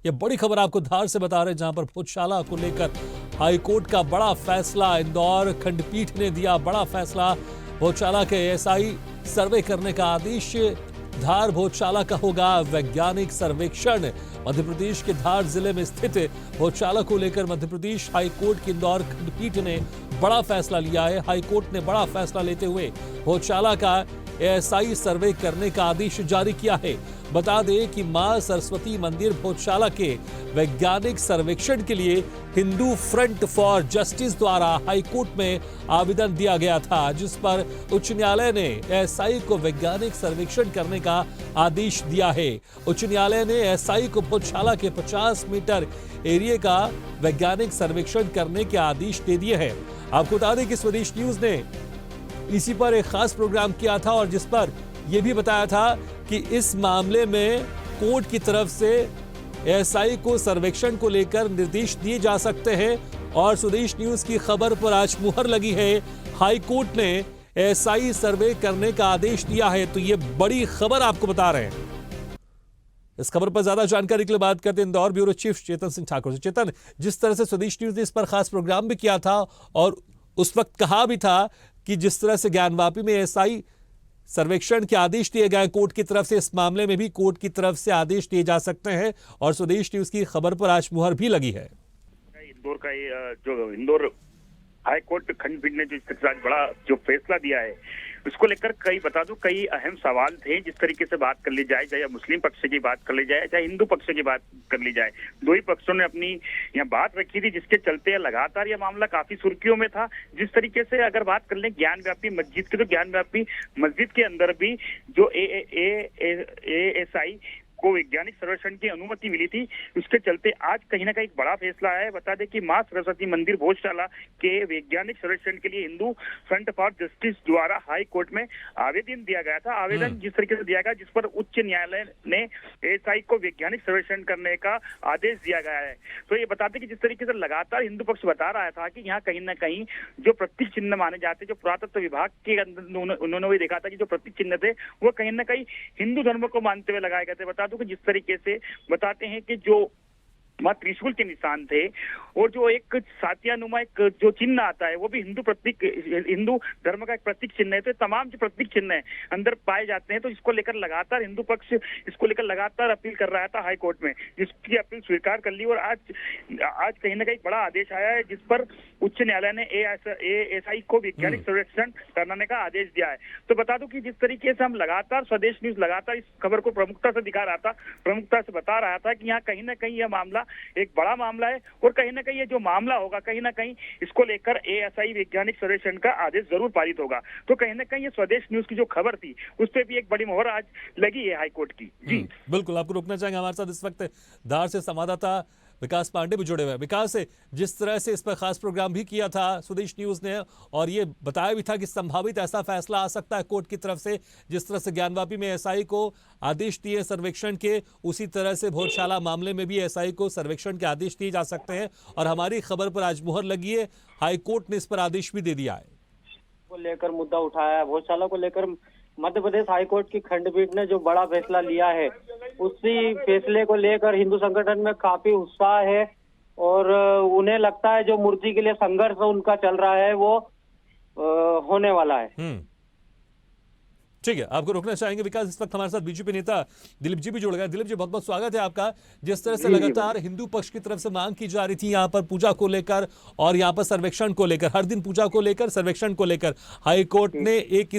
ये बड़ी खबर आपको धार से बता रहे हैं, जहां पर भोजशाला को लेकर हाईकोर्ट का बड़ा फैसला। इंदौर खंडपीठ ने दिया बड़ा फैसला। भोजशाला के एएसआई सर्वे करने का आदेश। धार भोजशाला का होगा वैज्ञानिक सर्वेक्षण। मध्य प्रदेश के धार जिले में स्थित भोजशाला को लेकर मध्य प्रदेश हाईकोर्ट की इंदौर खंडपीठ ने बड़ा फैसला लिया है। हाईकोर्ट ने बड़ा फैसला लेते हुए भोजशाला का एएसआई सर्वे करने का आदेश जारी किया है। बता दें कि मां सरस्वती मंदिर भोजशाला के वैज्ञानिक सर्वेक्षण के लिए हिंदू फ्रंट फॉर जस्टिस द्वारा हाईकोर्ट में आवेदन दिया गया था, जिस पर उच्च न्यायालय ने एएसआई को वैज्ञानिक सर्वेक्षण करने का आदेश दिया है। उच्च न्यायालय ने एएसआई को भोजशाला के 50 मीटर एरिया का वैज्ञानिक सर्वेक्षण करने के आदेश दे दिए हैं। आपको बता दें कि स्वदेश न्यूज ने इसी पर एक खास प्रोग्राम किया था और जिस पर यह भी बताया था कि इस मामले में कोर्ट की तरफ से एएसआई को सर्वेक्षण को लेकर निर्देश दिए जा सकते हैं। और स्वदेश न्यूज की खबर पर आज मुहर लगी है। हाई कोर्ट ने एएसआई सर्वे करने का आदेश दिया है, तो यह बड़ी खबर आपको बता रहे हैं। इस खबर पर ज्यादा जानकारी के लिए बात करते हैं इंदौर ब्यूरो चीफ चेतन सिंह ठाकुर से। चेतन, जिस तरह से स्वदेश न्यूज ने इस पर खास प्रोग्राम भी किया था और उस वक्त कहा भी था कि जिस तरह से ज्ञानवापी में एएसआई सर्वेक्षण के आदेश दिए गए कोर्ट की तरफ से, इस मामले में भी कोर्ट की तरफ से आदेश दिए जा सकते हैं। और स्वदेश न्यूज की खबर पर आज मुहर भी लगी है। इंदौर का जो इंदौर हाई कोर्ट खंडपीठ ने जो इस बड़ा जो फैसला दिया है, उसको लेकर बता दूं कई अहम सवाल थे। जिस तरीके से बात कर ली जाए, चाहे मुस्लिम पक्ष की बात कर ली जाए, चाहे हिंदू पक्ष की बात कर ली जाए, दो ही पक्षों ने अपनी यहाँ बात रखी थी, जिसके चलते लगातार यह मामला काफी सुर्खियों में था। जिस तरीके से अगर बात कर लें ज्ञानव्यापी मस्जिद की, तो ज्ञानव्यापी मस्जिद के अंदर भी जो एएसआई को वैज्ञानिक सर्वेक्षण की अनुमति मिली थी, उसके चलते आज कहीं ना कहीं एक बड़ा फैसला है। बता दें कि मां सरस्वती मंदिर भोजशाला के वैज्ञानिक सर्वेक्षण के लिए हिंदू फ्रंट फॉर जस्टिस द्वारा हाई कोर्ट में आवेदन दिया गया था। आवेदन जिस तरीके से दिया गया, जिस पर उच्च न्यायालय ने एएसआई को वैज्ञानिक सर्वेक्षण करने का आदेश दिया गया है। तो ये बताते कि जिस तरीके से लगातार हिंदू पक्ष बता रहा था कि यहाँ कहीं ना कहीं जो प्रतीक चिन्ह माने जाते, जो पुरातत्व विभाग के अंदर उन्होंने भी देखा था कि जो प्रतीक चिन्ह थे वो कहीं ना कहीं हिंदू धर्म को मानते हुए लगाए गए थे। बता कि जिस तरीके से बताते हैं कि जो वहाँ त्रिशूल के निशान थे और जो एक सातियानुमा एक जो चिन्ह आता है, वो भी हिंदू धर्म का एक प्रतीक चिन्ह है। तो तमाम जो प्रतीक चिन्ह है अंदर पाए जाते हैं, तो इसको लेकर लगातार हिंदू पक्ष इसको लेकर लगातार अपील कर रहा था हाई कोर्ट में, जिसकी अपील स्वीकार कर ली। और आज कहीं ना कहीं बड़ा आदेश आया है, जिस पर उच्च न्यायालय ने एएसआई को वैज्ञानिक सर्वेक्षण करने का आदेश दिया है। तो बता दूं कि जिस तरीके से हम लगातार स्वदेश न्यूज लगातार इस खबर को प्रमुखता से दिखा रहा था, प्रमुखता से बता रहा था कि यहाँ कहीं ना कहीं यह मामला एक बड़ा मामला है और कहीं ना कहीं ये जो मामला होगा, कहीं ना कहीं इसको लेकर एएसआई वैज्ञानिक सर्वेक्षण का आदेश जरूर पारित होगा। तो कहीं ना कहीं ये स्वदेश न्यूज की जो खबर थी, उस पर भी एक बड़ी मोहर आज लगी है हाईकोर्ट की। जी बिल्कुल, आपको रोकना चाहेंगे। हमारे साथ इस वक्त धार से संवाददाता विकास पांडे भी जुड़े हुए हैं। विकास, जिस तरह से इस पर खास प्रोग्राम भी किया था स्वदेश न्यूज ने और ये बताया भी था कि संभावित ऐसा फैसला आ सकता है कोर्ट की तरफ से, जिस तरह से ज्ञानवापी में एएसआई को आदेश दिए सर्वेक्षण के, उसी तरह से भोजशाला मामले में भी एएसआई को सर्वेक्षण के आदेश दिए जा सकते हैं। और हमारी खबर पर आज मुहर लगी है, हाईकोर्ट ने इस पर आदेश भी दे दिया है। को लेकर मुद्दा उठाया है, भोजशाला को लेकर मध्य प्रदेश हाईकोर्ट की खंडपीठ ने जो बड़ा फैसला लिया है, उसी फैसले को लेकर हिंदू संगठन में काफी उत्साह है और उन्हें लगता है जो मूर्ति के लिए संघर्ष उनका चल रहा है वो होने वाला है। ठीक है, आपको रोकना चाहेंगे विकास। इस वक्त हमारे साथ बीजेपी नेता दिलीप जी भी जुड़ गए। दिलीप जी, बहुत बहुत स्वागत है आपका। जिस तरह से लगातार हिंदू पक्ष की तरफ से मांग की जा रही थी यहाँ पर पूजा को लेकर और यहाँ पर सर्वेक्षण को लेकर, हर दिन पूजा को लेकर, सर्वेक्षण को लेकर, हाईकोर्ट ने एक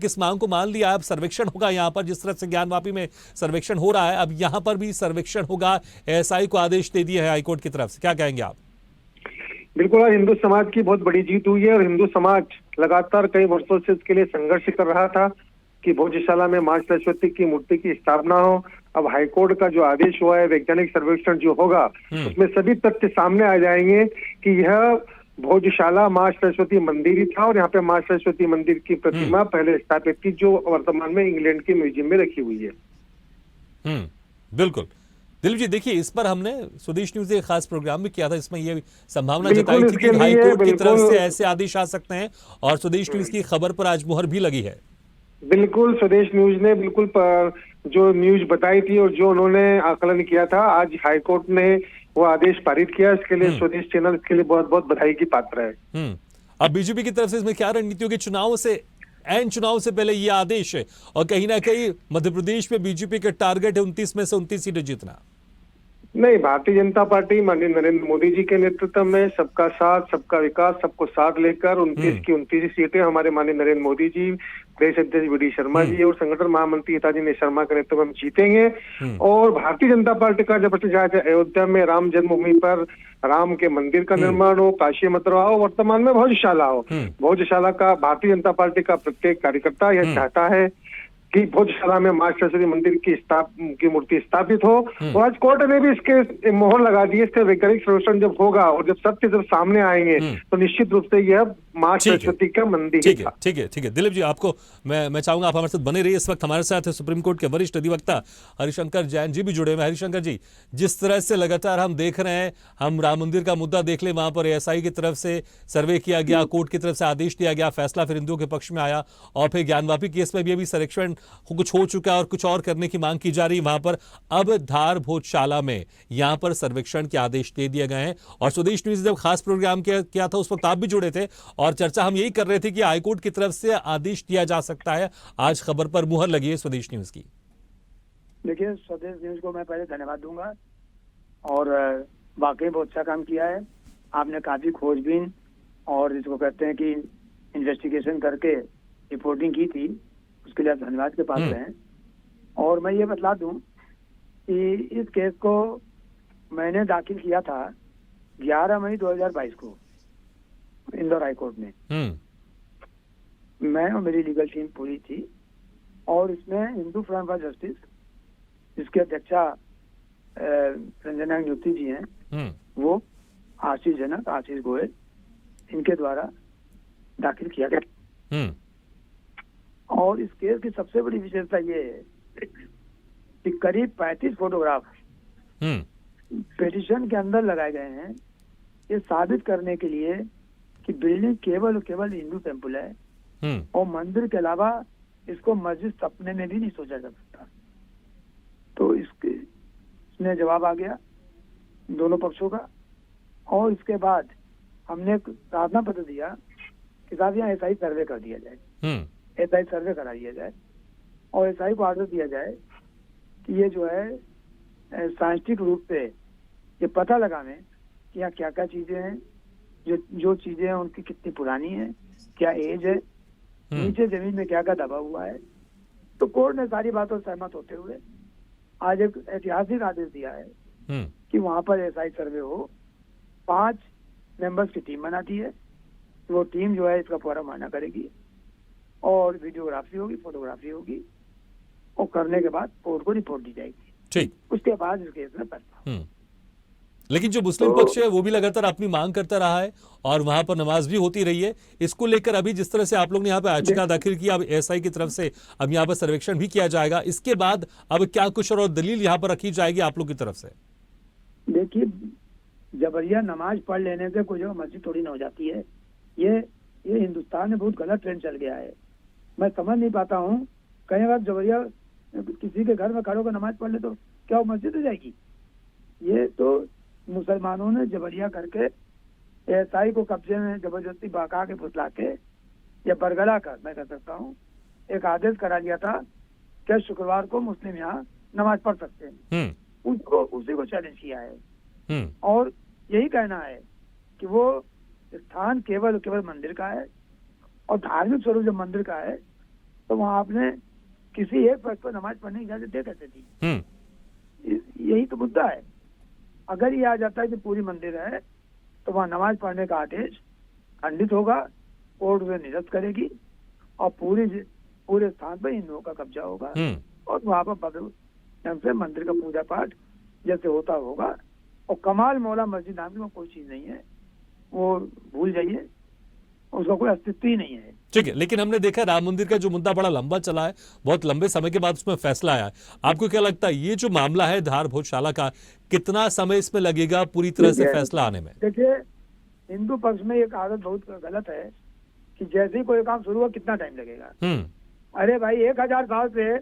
इस मांग को मान लिया। अब सर्वेक्षण होगा यहाँ पर, जिस तरह से ज्ञानवापी में सर्वेक्षण हो रहा है, अब यहाँ पर भी सर्वेक्षण होगा। एएसआई को आदेश दे दिया है हाईकोर्ट की तरफ से, क्या कहेंगे आप? बिल्कुल, हिंदू समाज की बहुत बड़ी जीत हुई है और हिंदू समाज लगातार कई वर्षों से इसके लिए संघर्ष कर रहा था कि भोजशाला में मां सरस्वती की मूर्ति की स्थापना हो। अब हाईकोर्ट का जो आदेश हुआ है, वैज्ञानिक सर्वेक्षण जो होगा, उसमें सभी तथ्य सामने आ जाएंगे कि यह भोजशाला मां सरस्वती मंदिर ही था और यहाँ पे मां सरस्वती मंदिर की प्रतिमा पहले स्थापित की, जो वर्तमान में इंग्लैंड के म्यूजियम में रखी हुई है। बिल्कुल दिलीप जी, देखिए इस पर हमने स्वदेश न्यूज एक खास प्रोग्राम भी किया था, इसमें यह संभावना जताई थी कि हाईकोर्ट की तरफ से ऐसे आदेश आ सकते हैं और स्वदेश न्यूज की खबर पर आज मुहर भी लगी है। बिल्कुल, स्वदेश न्यूज ने बिल्कुल जो न्यूज बताई थी और जो उन्होंने आकलन किया था, आज हाईकोर्ट ने वो आदेश पारित किया। इसके लिए स्वदेश चैनल इसके लिए बहुत बहुत बधाई की पात्र है। अब बीजेपी की तरफ से इसमें क्या रणनीति होगी? चुनाव से पहले ये आदेश है और कहीं ना कहीं मध्य प्रदेश में बीजेपी का टारगेट है 29 में से 29 सीटें जीतना। नहीं, भारतीय जनता पार्टी माननीय नरेंद्र मोदी जी के नेतृत्व में सबका साथ, सबका विकास, सबको साथ लेकर 29 की 29 सीटें हमारे माननीय नरेंद्र मोदी जी, प्रदेश अध्यक्ष वी डी शर्मा जी और संगठन महामंत्री हिताजी ने शर्मा के नेतृत्व में जीतेंगे। और भारतीय जनता पार्टी का जब चाहे अयोध्या में राम जन्मभूमि पर राम के मंदिर का निर्माण हो, काशी मथुरा हो, वर्तमान में भोजशाला हो, भोजशाला का भारतीय जनता पार्टी का प्रत्येक कार्यकर्ता यह चाहता है कि भोजशाला में मां सरस्वती मंदिर की मूर्ति स्थापित हो। और आज कोर्ट ने भी इसके मोहर लगा दी। इसका वैज्ञानिक सर्वेक्षण जब होगा और जब सत्य जब सामने आएंगे तो निश्चित रूप से यह मां सरस्वती का मंदिर है। ठीक है दिलीप जी, आपको मैं चाहूंगा आप हमारे साथ बने रहिए। इस वक्त हमारे साथ सुप्रीम कोर्ट के वरिष्ठ अधिवक्ता हरिशंकर जैन जी भी जुड़े हुए। हरिशंकर जी, जिस तरह से लगातार हम देख रहे हैं, हम राम मंदिर का मुद्दा देख ले, वहां पर एएसआई की तरफ से सर्वे किया गया, कोर्ट की तरफ से आदेश दिया गया, फैसला फिर हिंदुओं के पक्ष में आया और फिर ज्ञानवापी केस में भी अभी सर्वेक्षण कुछ हो चुका है और कुछ और करने की मांग की जा रही है वहां पर। अब धार भोजशाला में यहां पर सर्वेक्षण के आदेश दे दिए गए हैं और स्वदेश न्यूज जब खास प्रोग्राम किया था उस वक्त आप भी जुड़े थे और चर्चा हम यही कर रहे थे कि हाईकोर्ट की तरफ से आदेश दिया जा सकता है। आज खबर पर मुहर लगी है स्वदेश न्यूज की। देखिए, स्वदेश न्यूज को मैं पहले धन्यवाद दूंगा और वाकई बहुत अच्छा काम किया है आपने। काफी खोजबीन और जिसको कहते हैं कि इन्वेस्टिगेशन करके रिपोर्टिंग की थी, उसके लिए आप धन्यवाद के पात्र हैं। और मैं ये बतला दूं कि इस केस को मैंने दाखिल किया था 11 मई 2022 को इंदौर हाई कोर्ट में। मैं और मेरी लीगल टीम पूरी थी और इसमें हिंदू फ्रंट फॉर जस्टिस, जिसके अध्यक्षा रंजना नियुक्ति जी हैं, वो आशीष गोयल, इनके द्वारा दाखिल किया गया। और इस केस की सबसे बड़ी विशेषता ये है कि करीब 35 फोटोग्राफ पिटीशन के अंदर लगाए गए हैं, ये साबित करने के लिए कि बिल्डिंग केवल और केवल हिंदू टेम्पल है और मंदिर के अलावा इसको मस्जिद सपने में भी नहीं सोचा जा सकता। तो इसमें जवाब आ गया दोनों पक्षों का। और इसके बाद हमने प्रार्थना पत्र दिया कि साहब यहाँ एसआई सर्वे कर दिया जाए, एसआई सर्वे करा दिया जाए और एसआई को आदेश दिया जाए कि ये जो है साइंटिफिक रूप से ये पता लगाने कि यहाँ क्या क्या चीजें हैं, जो चीजें हैं उनकी कितनी पुरानी है, क्या एज है, नीचे जमीन में क्या क्या दबा हुआ है। तो कोर्ट ने सारी बातों से सहमत होते हुए आज एक ऐतिहासिक आदेश दिया है कि वहां पर एसआई सर्वे हो। 5 मेंबर्स की टीम बनाती है, वो टीम जो है इसका पूरा मायना करेगी और वीडियोग्राफी होगी, फोटोग्राफी होगी और करने के बाद कोर्ट को रिपोर्ट दी जाएगी। ठीक, उसके बाद इस केस में फैसला। लेकिन जो मुस्लिम पक्ष है वो भी लगातार अपनी मांग करता रहा है और वहां पर नमाज भी होती रही है। इसको लेकर अभी जिस तरह से आप लोग ने यहाँ पे याचिका दाखिल की, अब एसआई की तरफ से अब यहाँ पर सर्वेक्षण भी किया जाएगा, इसके बाद अब क्या कुछ और दलील यहाँ पर रखी जाएगी आप लोग की तरफ से? देखिए, जबरिया नमाज पढ़ लेने से कोई जगह मस्जिद थोड़ी ना हो जाती है। ये हिंदुस्तान में बहुत गलत ट्रेंड चल गया है। मैं समझ नहीं पाता हूँ, कई बार जबरिया किसी के घर में खड़े होकर नमाज पढ़ ले तो क्या वो मस्जिद हो जाएगी? ये तो मुसलमानों ने जबरिया करके एसआई को कब्जे में जबरदस्ती बहका के फुसला के या बरगला कर, मैं कह सकता हूँ, एक आदेश करा लिया था कि शुक्रवार को मुस्लिम यहाँ नमाज पढ़ सकते हैं। उसी को चैलेंज किया है और यही कहना है कि वो स्थान केवल मंदिर का है और धार्मिक स्वरूप जब मंदिर का है तो वहाँ आपने किसी एक वक्त पर नमाज पढ़ने की इजाजत दे कैसे दी? यही तो मुद्दा है। अगर ये आ जाता है कि पूरी मंदिर है तो वहाँ नमाज पढ़ने का आदेश खंडित होगा, कोर्ट उसे निरस्त करेगी और पूरे स्थान पर हिंदुओं का कब्जा होगा और वहाँ पर भव्य ढंग से मंदिर का पूजा पाठ जैसे होता होगा। और कमाल मौला मस्जिद नाम की कोई चीज नहीं है, वो भूल जाइए, उसका कोई अस्तित्व ही नहीं है। ठीक है, लेकिन हमने देखा राम मंदिर का जो मुद्दा बड़ा लंबा चला है, बहुत लंबे समय के बाद उसमें फैसला आया है। आपको क्या लगता है ये जो मामला है धार भोजशाला का, कितना समय इसमें लगेगा पूरी तरह से फैसला आने में? देखिए, हिंदू पक्ष में एक आदत बहुत गलत है कि जैसे ही कोई काम शुरू हुआ कितना टाइम लगेगा। अरे भाई, 1000 साल से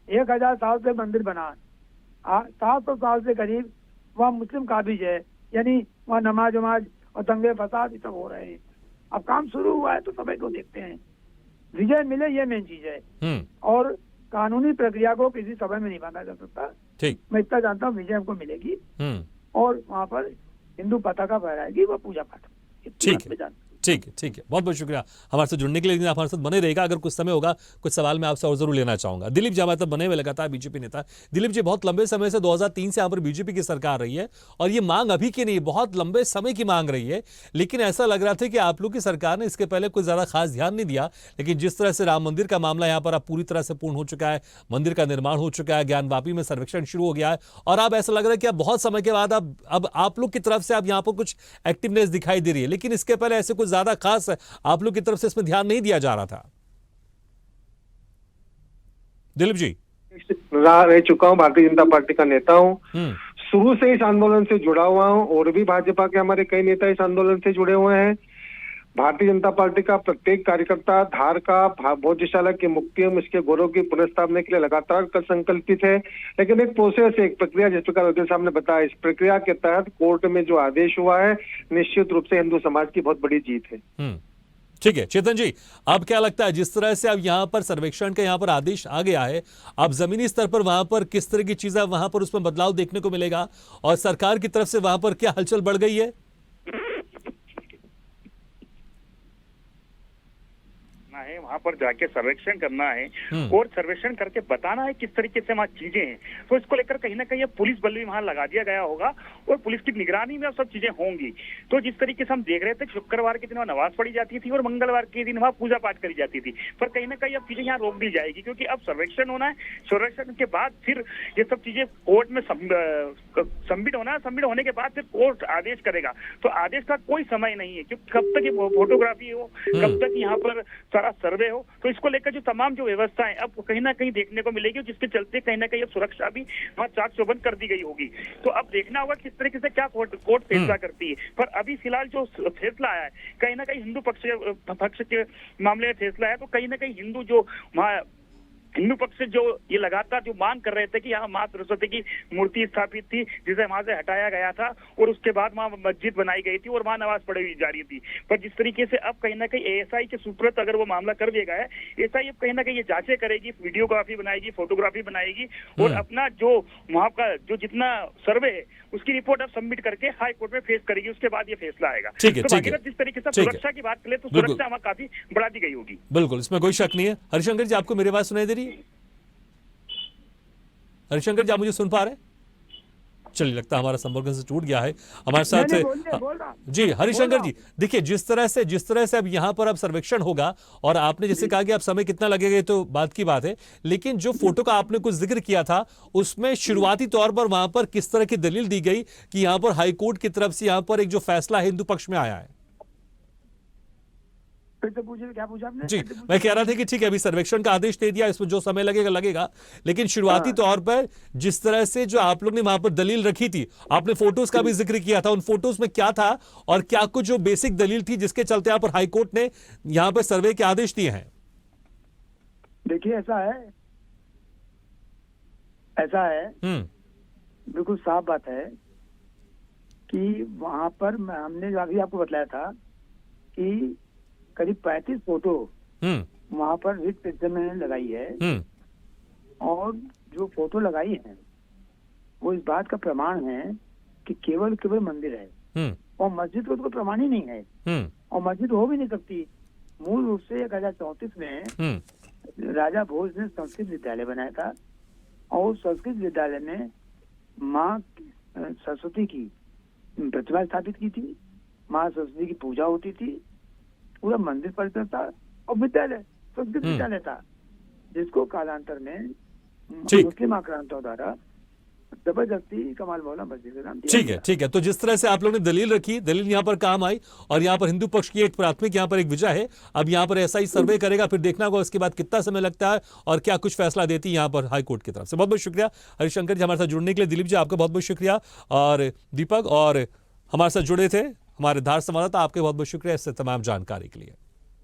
1000 साल से मंदिर बना, 700 साल से करीब वहाँ मुस्लिम काबिज है, यानी वहाँ नमाज वमाज और दंगे फसाद ये सब हो रहे हैं। अब काम शुरू हुआ है तो समय को देखते हैं, विजय मिले ये मेन चीज है। और कानूनी प्रक्रिया को किसी समय में नहीं बांधा जा सकता। ठीक, मैं इतना जानता हूँ विजय हमको मिलेगी और वहाँ पर हिंदू पताका फहराएगी, वो पूजा पाठ। ठीक है, ठीक है, ठीक है, बहुत बहुत शुक्रिया हमारे साथ जुड़ने के लिए। आप हमारे साथ बने रहेगा, अगर कुछ समय होगा कुछ सवाल मैं आपसे और जरूर लेना चाहूंगा। दिलीप जी हमारे साथ बने हुए लगातार बीजेपी नेता। दिलीप जी, बहुत लंबे समय से 2003 से यहाँ पर बीजेपी की सरकार रही है और ये मांग अभी की नहीं, बहुत लंबे समय की मांग रही है, लेकिन ऐसा लग रहा था कि आप लोग की सरकार ने इसके पहले कोई ज्यादा खास ध्यान नहीं दिया। लेकिन जिस तरह से राम मंदिर का मामला यहाँ पर अब पूरी तरह से पूर्ण हो चुका है, मंदिर का निर्माण हो चुका है, ज्ञानवापी में सर्वेक्षण शुरू हो गया है और अब ऐसा लग रहा है कि अब बहुत समय के बाद अब आप लोग की तरफ से अब यहाँ पर कुछ एक्टिवनेस दिखाई दे रही है, लेकिन इसके पहले ऐसे कुछ ज्यादा खास आप लोग की तरफ से इसमें ध्यान नहीं दिया जा रहा था। दिलीप जी, रह चुका हूँ, भारतीय जनता पार्टी का नेता हूँ, शुरू से इस आंदोलन से जुड़ा हुआ हूँ और भी भाजपा के हमारे कई नेता इस आंदोलन से जुड़े हुए हैं। भारतीय जनता पार्टी का प्रत्येक कार्यकर्ता धार का भोजशाला की मुक्ति एवं इसके गौरव की पुनर्स्थापना के लिए लगातार संकल्पित है। लेकिन एक प्रोसेस, एक प्रक्रिया, जिस प्रकार वकील साहब ने बताया, इस प्रक्रिया के तहत कोर्ट में जो आदेश हुआ है निश्चित रूप से हिंदू समाज की बहुत बड़ी जीत है। ठीक है चेतन जी, अब क्या लगता है जिस तरह से अब यहाँ पर सर्वेक्षण का यहाँ पर आदेश आ गया है, अब जमीनी स्तर पर वहां पर किस तरह की चीजें वहां पर उसमें बदलाव देखने को मिलेगा और सरकार की तरफ से वहां पर क्या हलचल बढ़ गई है? है वहां पर जाके सर्वेक्षण करना है और सर्वेक्षण करके बताना है किस तरीके से वहाँ चीजें हैं। तो इसको लेकर कहीं ना कहीं पुलिस बल भी वहां लगा दिया गया होगा और पुलिस की निगरानी में सब चीजें होंगी। तो जिस तरीके से हम देख रहे थे शुक्रवार के दिन वहाँ नमाज पढ़ी जाती थी और मंगलवार के दिन वहाँ पूजा पाठ करी जाती थी, पर कहीं ना कहीं अब चीजें यहाँ रोक दी जाएगी क्योंकि अब सर्वेक्षण होना है। सर्वेक्षण के बाद फिर ये सब चीजें कोर्ट में सबमिट होना है, सबमिट होने के बाद फिर कोर्ट आदेश करेगा। तो आदेश का कोई समय नहीं है क्योंकि कब तक ये फोटोग्राफी हो, कब तक यहाँ पर सारा सर्वे हो। तो इसको लेकर जो तमाम जो व्यवस्था है अब कहीं ना कहीं देखने को मिलेगी, जिसके चलते कहीं ना कहीं अब सुरक्षा भी वहाँ चाक चौबंद कर दी गई होगी। तो अब देखना होगा किस तरीके से क्या कोर्ट फैसला करती है। पर अभी फिलहाल जो फैसला आया है कहीं ना कहीं हिंदू पक्ष के मामले में फैसला है, तो कहीं ना कहीं हिंदू जो हिंदू पक्ष से जो ये लगातार जो मांग कर रहे थे कि यहाँ माँ सरस्वती की मूर्ति स्थापित थी जिसे वहां से हटाया गया था और उसके बाद वहाँ मस्जिद बनाई गई थी और वहाँ नमाज पढ़ी जा रही थी, पर जिस तरीके से अब कहीं ना कहीं एएसआई के सुपुर्द अगर वो मामला कर दिया गया है, एएसआई अब कहीं ना कहीं ये जांचें करेगी, वीडियोग्राफी बनाएगी, फोटोग्राफी बनाएगी और अपना जो वहाँ का जो जितना सर्वे है उसकी रिपोर्ट अब सबमिट करके हाई कोर्ट में फेस करेगी। उसके बाद ये फैसला आएगा। तो जिस तरीके से सुरक्षा की बात करें तो सुरक्षा वहाँ काफी बढ़ा दी गई होगी। बिल्कुल, इसमें कोई शक नहीं है। हरिशंकर जी, आपको मेरी बात सुनाई दे रही है? हरिशंकर जी, आप मुझे सुन पा रहे हैं? चलिए, लगता है हमारा संपर्क से टूट गया है। हमारे साथ जी हरिशंकर जी, देखिए जिस तरह से अब यहाँ पर अब सर्वेक्षण होगा और आपने जैसे कहा कि अब समय कितना लगेगा तो बात की बात है, लेकिन जो फोटो का आपने कुछ जिक्र किया था उसमें शुरुआती तौर पर वहां पर किस तरह की दलील दी गई कि यहाँ पर हाईकोर्ट की तरफ से यहाँ पर एक जो फैसला हिंदू पक्ष में आया है? क्या पूछा आपने? जी, मैं कह रहा था कि ठीक है अभी सर्वेक्षण का आदेश दे दिया, इसमें जो समय लगेगा, लेकिन शुरुआती तौर पर जिस तरह से जो आप लोग ने वहां पर दलील रखी थी, आपने फोटोज का भी जिक्र किया था, उन फोटोज में क्या था और क्या कुछ जो बेसिक दलील थी जिसके चलते यहाँ पर हाईकोर्ट ने यहाँ पर सर्वे के आदेश दिए हैं? देखिए ऐसा है बिल्कुल साफ बात है कि वहां पर हमने अभी आपको बताया था कि करीब 35 फोटो वहां पर रिट पिटिशन में लगाई है और जो फोटो लगाई है वो इस बात का प्रमाण है कि केवल मंदिर है और मस्जिद को तो प्रमाण ही नहीं है और मस्जिद हो भी नहीं सकती। मूल रूप से 1034 में राजा भोज ने संस्कृत विद्यालय बनाया था और संस्कृत विद्यालय में माँ सरस्वती की प्रतिमा स्थापित की थी, माँ सरस्वती की पूजा होती थी, पूरा मंदिर परिसर था और विद्यालय संस्कृत विद्यालय था, जिसको कालांतर में मुस्लिम आक्रांताओं द्वारा जबरदस्ती कमाल मौला मस्जिद का नाम दिया। ठीक है। तो जिस तरह से आप लोगों ने दलील रखी, दलील यहाँ पर काम आई और यहाँ पर हिंदू पक्ष की एक प्राथमिक यहाँ पर एक विजय है। अब यहाँ पर ऐसा ही सर्वे करेगा, फिर देखना होगा उसके बाद कितना समय लगता है और क्या कुछ फैसला देती है यहाँ पर हाईकोर्ट की तरफ से। बहुत बहुत शुक्रिया हरिशंकर जी हमारे साथ जुड़ने के लिए। दिलीप जी, आपका बहुत बहुत शुक्रिया और दीपक और हमारे साथ जुड़े थे हमारे धार संवाददाता, आपके बहुत बहुत शुक्रिया इससे तमाम जानकारी के लिए।